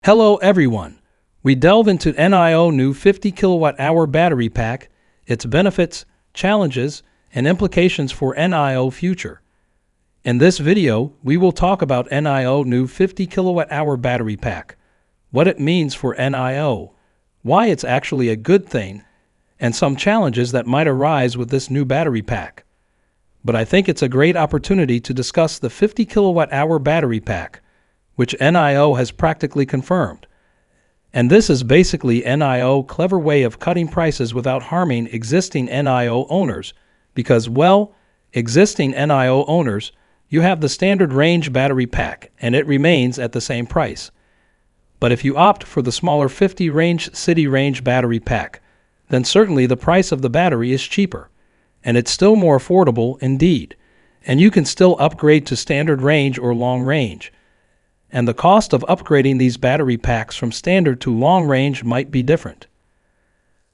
Hello everyone. We delve into NIO new 50 kilowatt-hour battery pack, its benefits, challenges, and implications for NIO future. In this video, we will talk about NIO new 50 kilowatt-hour battery pack, what it means for NIO, why it's actually a good thing, and some challenges that might arise with this new battery pack. But I think it's a great opportunity to discuss the 50 kilowatt-hour battery pack, which NIO has practically confirmed. And this is basically NIO's clever way of cutting prices without harming existing NIO owners, because, well, existing NIO owners, you have the standard range battery pack, and it remains at the same price. But if you opt for the smaller 50 range city range battery pack, then certainly the price of the battery is cheaper, and it's still more affordable indeed, and you can still upgrade to standard range or long range. And the cost of upgrading these battery packs from standard to long range might be different.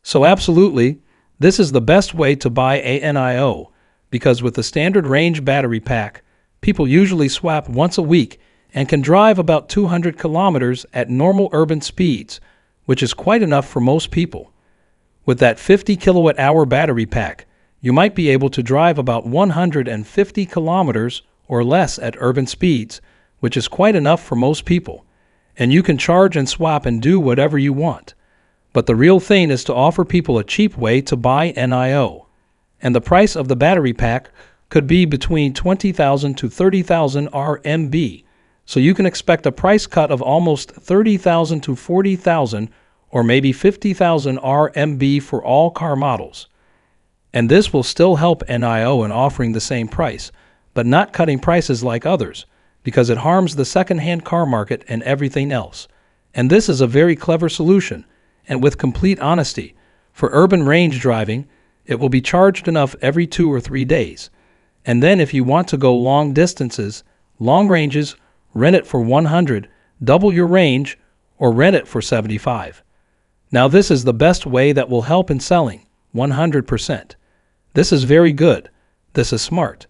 So absolutely, this is the best way to buy a NIO, because with the standard range battery pack, people usually swap once a week and can drive about 200 kilometers at normal urban speeds, which is quite enough for most people. With that 50 kilowatt-hour battery pack, you might be able to drive about 150 kilometers or less at urban speeds, which is quite enough for most people, and you can charge and swap and do whatever you want. But the real thing is to offer people a cheap way to buy NIO, and the price of the battery pack could be between 20,000 to 30,000 RMB, so you can expect a price cut of almost 30,000 to 40,000 or maybe 50,000 RMB for all car models. And this will still help NIO in offering the same price, but not cutting prices like others, because it harms the second-hand car market and everything else. And this is a very clever solution, and with complete honesty, for urban range driving, it will be charged enough every 2 or 3 days. And then if you want to go long distances, long ranges, rent it for 100, double your range, or rent it for 75. Now this is the best way that will help in selling, 100%. This is very good. This is smart.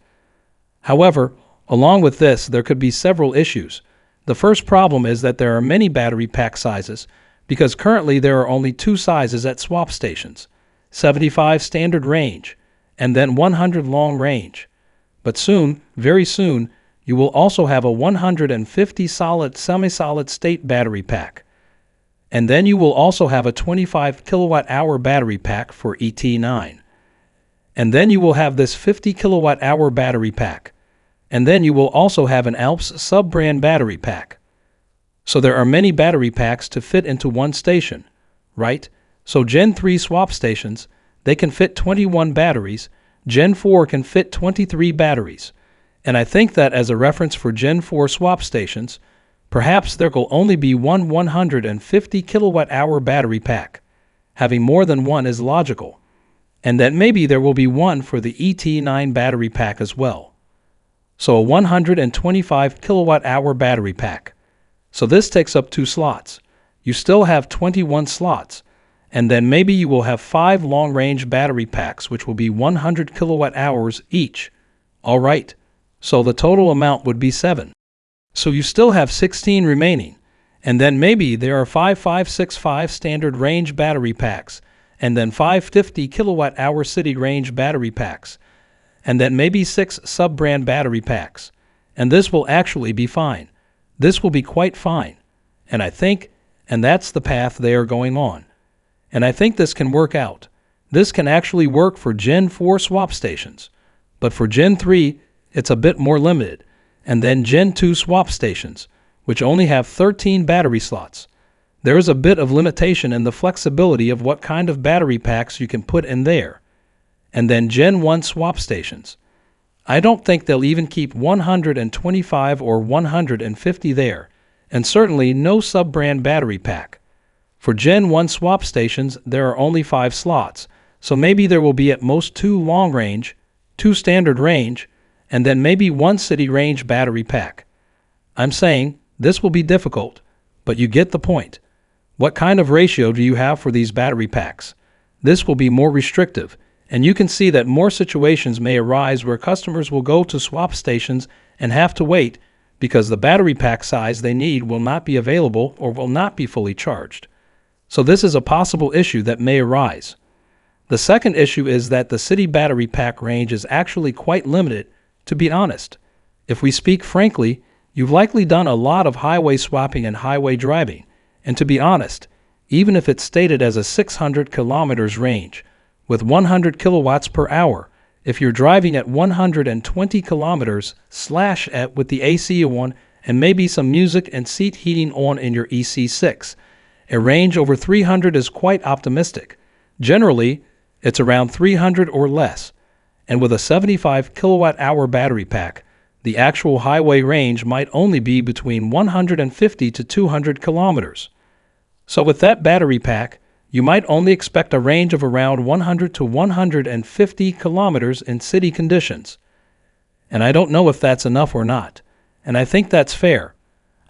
However, along with this, there could be several issues. The first problem is that there are many battery pack sizes, because currently there are only 2 sizes at swap stations, 75 standard range, and then 100 long range. But soon, very soon, you will also have a 150 solid semi-solid state battery pack. And then you will also have a 25 kilowatt-hour battery pack for ET9. And then you will have this 50 kilowatt-hour battery pack. And then you will also have an Alps sub-brand battery pack. So there are many battery packs to fit into one station, right? So Gen 3 swap stations, they can fit 21 batteries, Gen 4 can fit 23 batteries. And I think that as a reference for Gen 4 swap stations, perhaps there will only be one 150 kilowatt-hour battery pack. Having more than one is logical. And that maybe there will be one for the ET9 battery pack as well. So a 125 kilowatt-hour battery pack. So this takes up 2 slots. You still have 21 slots. And then maybe you will have 5 long-range battery packs, which will be 100 kilowatt-hours each. All right. So the total amount would be 7. So you still have 16 remaining. And then maybe there are 5,565 standard range battery packs, and then 550 kilowatt-hour city range battery packs, and then maybe 6 sub-brand battery packs. And this will actually be fine. This will be quite fine. And I think, and that's the path they are going on. And I think this can work out. This can actually work for Gen 4 swap stations. But for Gen 3, it's a bit more limited. And then Gen 2 swap stations, which only have 13 battery slots. There is a bit of limitation in the flexibility of what kind of battery packs you can put in there. And then Gen 1 swap stations. I don't think they'll even keep 125 or 150 there, and certainly no sub-brand battery pack. For Gen 1 swap stations, there are only 5 slots, so maybe there will be at most 2 long range, 2 standard range, and then maybe 1 city range battery pack. I'm saying this will be difficult, but you get the point. What kind of ratio do you have for these battery packs? This will be more restrictive. And you can see that more situations may arise where customers will go to swap stations and have to wait because the battery pack size they need will not be available or will not be fully charged. So this is a possible issue that may arise. The second issue is that the city battery pack range is actually quite limited, to be honest. If we speak frankly, you've likely done a lot of highway swapping and highway driving, and to be honest, even if it's stated as a 600 kilometers range, with 100 kilowatts per hour, if you're driving at 120 kilometers / with the AC on and maybe some music and seat heating on in your EC6, a range over 300 is quite optimistic. Generally, it's around 300 or less, and with a 75 kilowatt-hour battery pack, the actual highway range might only be between 150 to 200 kilometers. So with that battery pack, you might only expect a range of around 100 to 150 kilometers in city conditions. And I don't know if that's enough or not, and I think that's fair.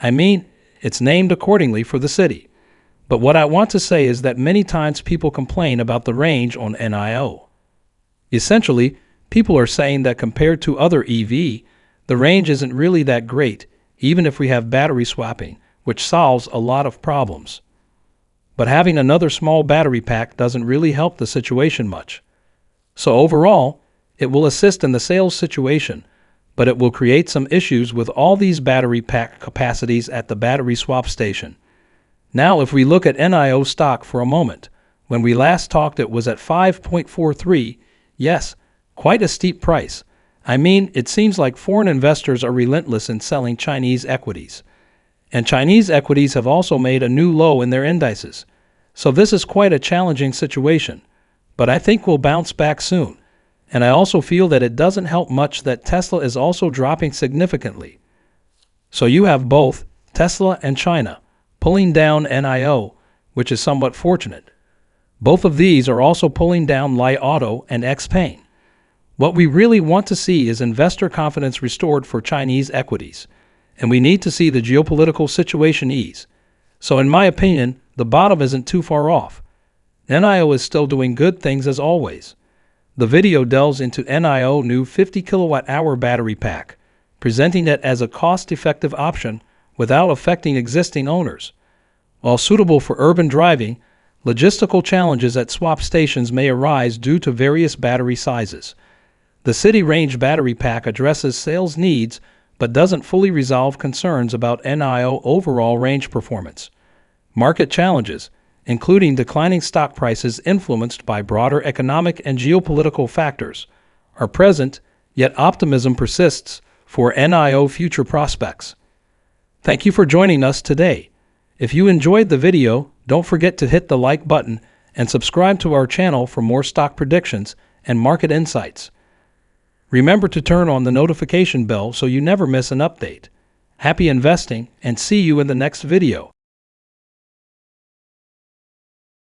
I mean, it's named accordingly for the city. But what I want to say is that many times people complain about the range on NIO. Essentially, people are saying that compared to other EV, the range isn't really that great, even if we have battery swapping, which solves a lot of problems. But having another small battery pack doesn't really help the situation much. So overall, it will assist in the sales situation, but it will create some issues with all these battery pack capacities at the battery swap station. Now, if we look at NIO stock for a moment, when we last talked it was at 5.43, yes, quite a steep price. I mean, it seems like foreign investors are relentless in selling Chinese equities. And Chinese equities have also made a new low in their indices. So this is quite a challenging situation, but I think we'll bounce back soon. And I also feel that it doesn't help much that Tesla is also dropping significantly. So you have both Tesla and China pulling down NIO, which is somewhat fortunate. Both of these are also pulling down Li Auto and XPeng. What we really want to see is investor confidence restored for Chinese equities, and we need to see the geopolitical situation ease. So in my opinion, the bottom isn't too far off. NIO is still doing good things as always. The video delves into NIO new 50 kilowatt-hour battery pack, presenting it as a cost-effective option without affecting existing owners. While suitable for urban driving, logistical challenges at swap stations may arise due to various battery sizes. The city range battery pack addresses sales needs but doesn't fully resolve concerns about NIO overall range performance. Market challenges, including declining stock prices influenced by broader economic and geopolitical factors, are present, yet optimism persists for NIO future prospects. Thank you for joining us today. If you enjoyed the video, don't forget to hit the like button and subscribe to our channel for more stock predictions and market insights. Remember to turn on the notification bell so you never miss an update. Happy investing, and see you in the next video.